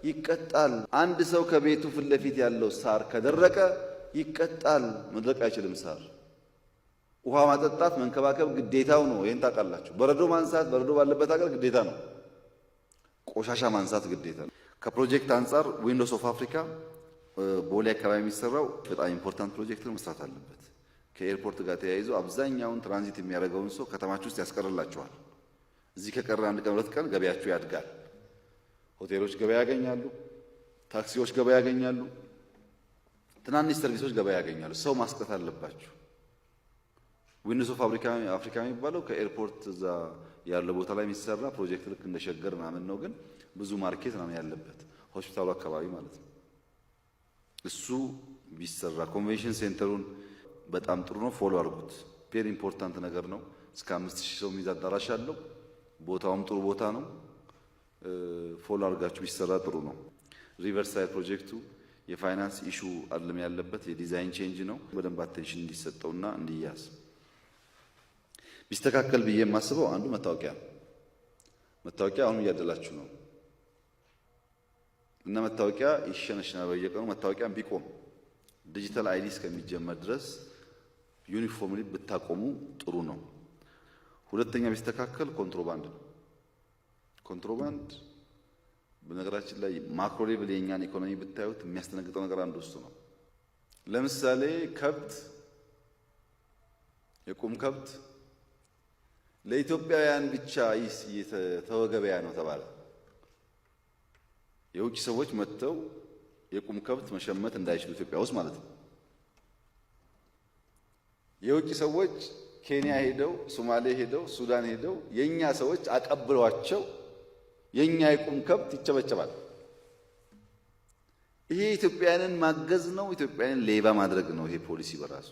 ይቀጣል። አንድ ሰው ከቤቱ ፊት ለፊት ያለው ሳር ከደረቀ ይቀጣል። መድረቅ አይችልም ሳር። ውሃ ማጠጣት መንከባከብ ግዴታው ነው። ይሄን ታውቃላችሁ። በረዶ ማንሳት በረዶ ባለበት ሀገር ግዴታ ነው። ቆሻሻ ማንሳት ግዴታ ነው። ከፕሮጀክት አንጻር ዊንዶውስ ኦፍ አፍሪካ ቦሌ አካባቢ የሚሰራው በጣም ኢምፖርታንት ፕሮጀክት ነው፣ መስራት አለበት። ከኤርፖርት ጋር ተያይዞ አብዛኛውን ትራንዚት የሚያደርገውን ሰው ከተማችሁ ውስጥ ያስቀርላቸዋል። እዚህ ከቀረ አንድ ቀን ሁለት ቀን ገበያችሁ ያድጋል። ሆቴሎች ገበያ ያገኛሉ፣ ታክሲዎች ገበያ ያገኛሉ፣ ትናንሽ ሰርቪሶች ገበያ ያገኛሉ። ሰው ማስቀረት አለባችሁ። ዊንዶውስ ኦፍ አፍሪካ የሚባለው ከኤርፖርት እዛ ያለው ቦታ ላይ የሚሰራ ፕሮጀክት ልክ እንደ ሸገር ምናምን ነው፣ ግን ብዙ ማርኬት ምናምን ያለበት ሆስፒታሉ አካባቢ ማለት ነው። እሱ ቢሰራ ኮንቬንሽን ሴንተሩን በጣም ጥሩ ነው። ፎሎ አድርጉት። ቬሪ ኢምፖርታንት ነገር ነው። እስከ 5000 ሰው የሚይዝ አዳራሽ አለው። ቦታውም ጥሩ ቦታ ነው። ፎሎ አድርጋችሁ ቢሰራ ጥሩ ነው። ሪቨርሳይድ ፕሮጀክቱ የፋይናንስ ኢሹ አይደለም ያለበት፣ የዲዛይን ቼንጅ ነው። በደንብ አቴንሽን እንዲሰጠውና እንዲያዝ ቢስተካከል ብዬ የማስበው አንዱ መታወቂያ ነው። መታወቂያ አሁን እያደላችሁ ነው እና መታወቂያ ይሸነሽናል በየቀኑ። መታወቂያ ቢቆም ዲጂታል አይዲ እስከሚጀመር ድረስ ዩኒፎርምሊ ብታቆሙ ጥሩ ነው። ሁለተኛ ቢስተካከል ኮንትሮባንድ ነው። ኮንትሮባንድ በነገራችን ላይ ማክሮ ሌቭል የኛን ኢኮኖሚ ብታዩት የሚያስደነግጠው ነገር አንዱ እሱ ነው። ለምሳሌ ከብት፣ የቁም ከብት ለኢትዮጵያውያን ብቻ የተወ ገበያ ነው ተባለ። የውጭ ሰዎች መጥተው የቁም ከብት መሸመት እንዳይችሉ ኢትዮጵያ ውስጥ ማለት ነው። የውጭ ሰዎች ኬንያ ሄደው፣ ሶማሌ ሄደው፣ ሱዳን ሄደው የኛ ሰዎች አቀብሏቸው የኛ የቁም ከብት ይቸበቸባል። ይሄ ኢትዮጵያውያንን ማገዝ ነው፣ ኢትዮጵያውያንን ሌባ ማድረግ ነው። ይሄ ፖሊሲ በራሱ